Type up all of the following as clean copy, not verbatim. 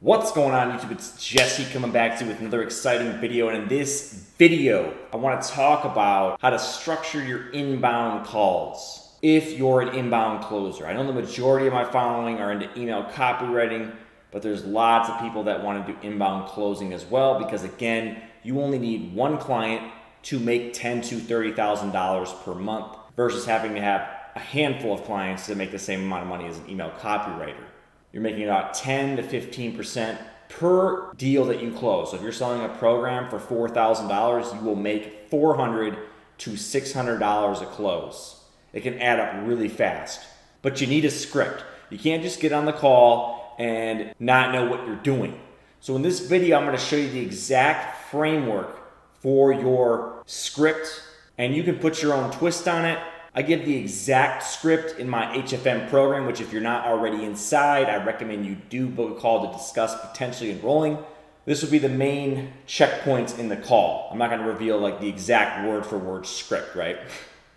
What's going on YouTube? It's Jesse coming back to you with another exciting video, and in this video I want to talk about how to structure your inbound calls if you're an inbound closer. I know the majority of my following are into email copywriting, but there's lots of people that want to do inbound closing as well, because again, you only need one client to make $10,000 to $30,000 per month versus having to have a handful of clients to make the same amount of money as an email copywriter. You're making about 10 to 15% per deal that you close. So if you're selling a program for $4,000, you will make $400 to $600 a close. It can add up really fast, but you need a script. You can't just get on the call and not know what you're doing. So in this video, I'm going to show you the exact framework for your script, and you can put your own twist on it. I give the exact script in my HFM program, which if you're not already inside, I recommend you do book a call to discuss potentially enrolling. This will be the main checkpoints in the call. I'm not going to reveal like the exact word for word script, right?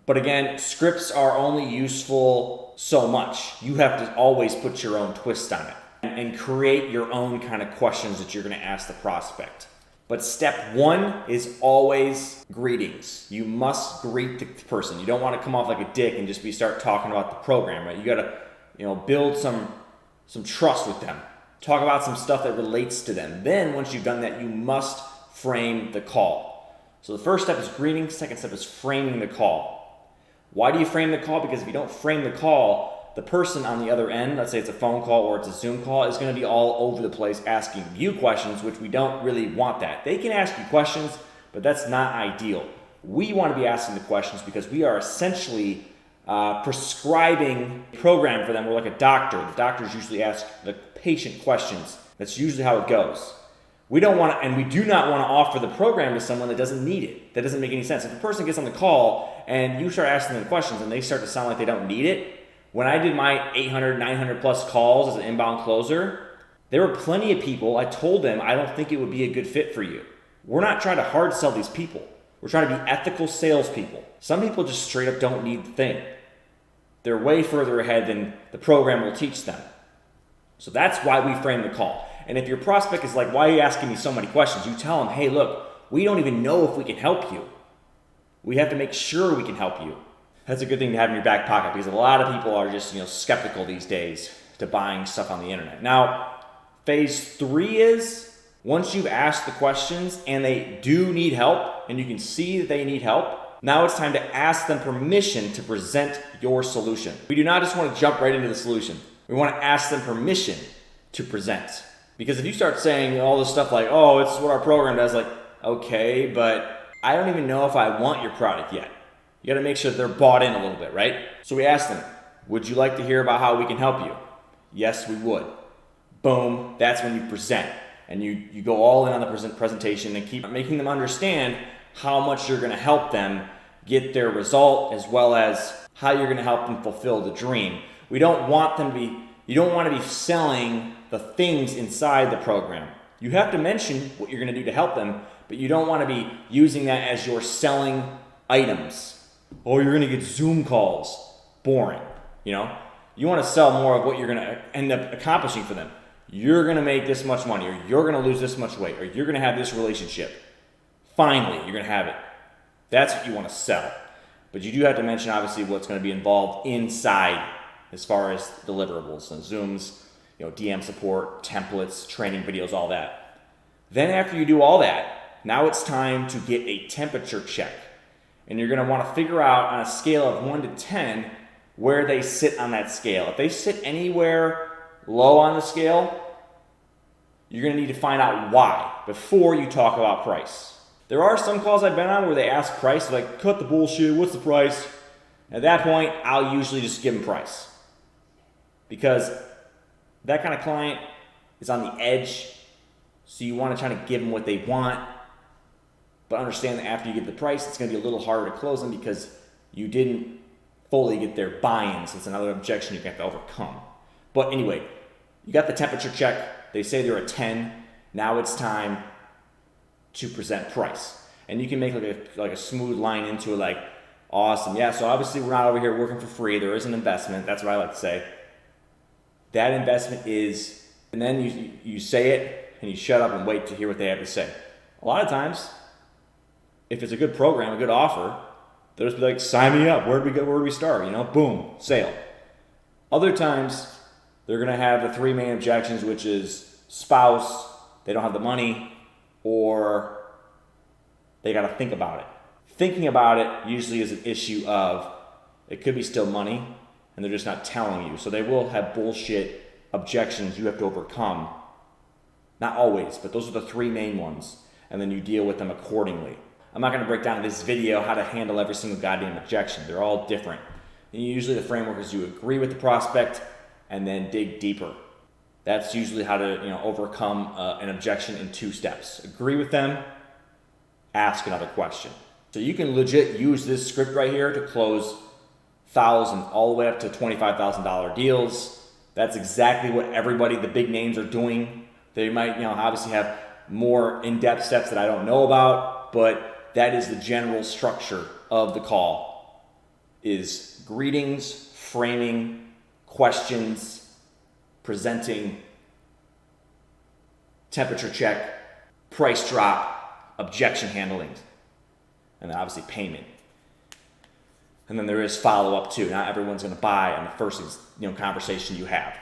But again, scripts are only useful so much. You have to always put your own twist on it and create your own kind of questions that you're going to ask the prospect. But step one is always greetings. You must greet the person. You don't want to come off like a dick and just start talking about the program, right? You got to, build some trust with them. Talk about some stuff that relates to them. Then once you've done that, you must frame the call. So the first step is greetings. Second step is framing the call. Why do you frame the call? Because if you don't frame the call, the person on the other end, let's say it's a phone call or it's a Zoom call, is going to be all over the place asking you questions, which we don't really want that. They can ask you questions, but that's not ideal. We want to be asking the questions because we are essentially prescribing a program for them. We're like a doctor. The doctors usually ask the patient questions. That's usually how it goes. We don't want to, and we do not want to offer the program to someone that doesn't need it. That doesn't make any sense. If a person gets on the call and you start asking them questions and they start to sound like they don't need it, when I did my 800, 900 plus calls as an inbound closer, there were plenty of people, I told them, I don't think it would be a good fit for you. We're not trying to hard sell these people. We're trying to be ethical salespeople. Some people just straight up don't need the thing. They're way further ahead than the program will teach them. So that's why we frame the call. And if your prospect is like, why are you asking me so many questions? You tell them, hey, look, we don't even know if we can help you. We have to make sure we can help you. That's a good thing to have in your back pocket, because a lot of people are just skeptical these days to buying stuff on the internet. Now, phase 3 is once you've asked the questions and they do need help and you can see that they need help, now it's time to ask them permission to present your solution. We do not just want to jump right into the solution. We want to ask them permission to present. Because if you start saying all this stuff like, oh, this is what our program does, like, okay, but I don't even know if I want your product yet. You got to make sure that they're bought in a little bit, right? So we asked them, would you like to hear about how we can help you? Yes, we would. Boom, that's when you present. And you go all in on the presentation and keep making them understand how much you're going to help them get their result, as well as how you're going to help them fulfill the dream. You don't want to be selling the things inside the program. You have to mention what you're going to do to help them, but you don't want to be using that as your selling items. Oh, you're going to get Zoom calls. Boring. You want to sell more of what you're going to end up accomplishing for them. You're going to make this much money, or you're going to lose this much weight, or you're going to have this relationship. Finally, you're going to have it. That's what you want to sell. But you do have to mention, obviously, what's going to be involved inside as far as deliverables and Zooms, DM support, templates, training videos, all that. Then after you do all that, now it's time to get a temperature check. And you're going to want to figure out on a scale of 1 to 10 where they sit on that scale. If they sit anywhere low on the scale, you're going to need to find out why before you talk about price. There are some calls I've been on where they ask price, like, cut the bullshit, what's the price? At that point, I'll usually just give them price. Because that kind of client is on the edge, so you want to try to give them what they want. But understand that after you get the price, it's going to be a little harder to close them because you didn't fully get their buy-in. So it's another objection you're going to have to overcome. But anyway, you got the temperature check. They say they're a 10. Now it's time to present price. And you can make like a smooth line into it, like, awesome. Yeah, so obviously we're not over here working for free. There is an investment. That's what I like to say. That investment is And then you say it and you shut up and wait to hear what they have to say. A lot of times, if it's a good program, a good offer, they'll just be like, sign me up. Where do we go? Where do we start? You know, boom, sale. Other times, they're going to have the three main objections, which is spouse, they don't have the money, or they got to think about it. Thinking about it usually is an issue of it could be still money, and they're just not telling you. So they will have bullshit objections you have to overcome. Not always, but those are the three main ones, and then you deal with them accordingly. I'm not going to break down in this video how to handle every single goddamn objection. They're all different. And usually the framework is you agree with the prospect and then dig deeper. That's usually how to overcome an objection in 2 steps. Agree with them, ask another question. So you can legit use this script right here to close $1,000 all the way up to $25,000 deals. That's exactly what everybody, the big names, are doing. They might obviously have more in-depth steps that I don't know about, but that is the general structure of the call, is greetings, framing, questions, presenting, temperature check, price drop, objection handling, and then obviously payment. And then there is follow-up too. Not everyone's going to buy on the first conversation you have.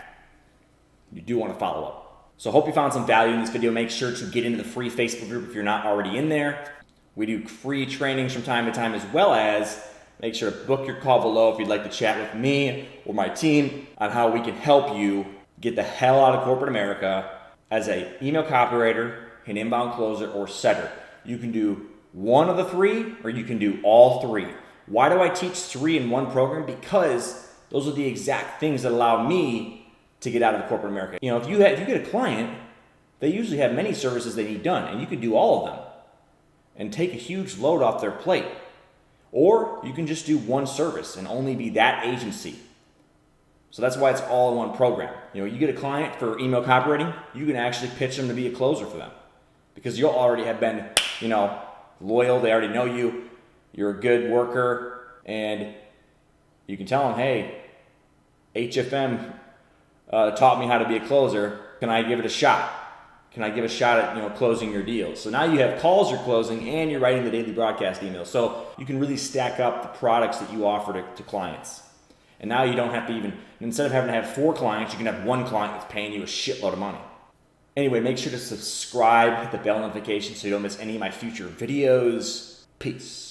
You do want to follow up. So I hope you found some value in this video. Make sure to get into the free Facebook group if you're not already in there. We do free trainings from time to time, as well as make sure to book your call below if you'd like to chat with me or my team on how we can help you get the hell out of corporate America as an email copywriter, an inbound closer, or setter. You can do one of the 3, or you can do all 3. Why do I teach 3 in one program? Because those are the exact things that allow me to get out of corporate America. If you get a client, they usually have many services they need done, and you can do all of them and take a huge load off their plate. Or you can just do one service and only be that agency. So that's why it's all in one program. You get a client for email copywriting, you can actually pitch them to be a closer for them, because you'll already have been, loyal. They already know you. You're a good worker, and you can tell them, hey, HFM taught me how to be a closer. Can I give it a shot? Can I give a shot at closing your deals? So now you have calls you're closing, and you're writing the daily broadcast emails. So you can really stack up the products that you offer to clients. And now you don't have to instead of having to have 4 clients, you can have 1 client that's paying you a shitload of money. Anyway, make sure to subscribe, hit the bell notification so you don't miss any of my future videos. Peace.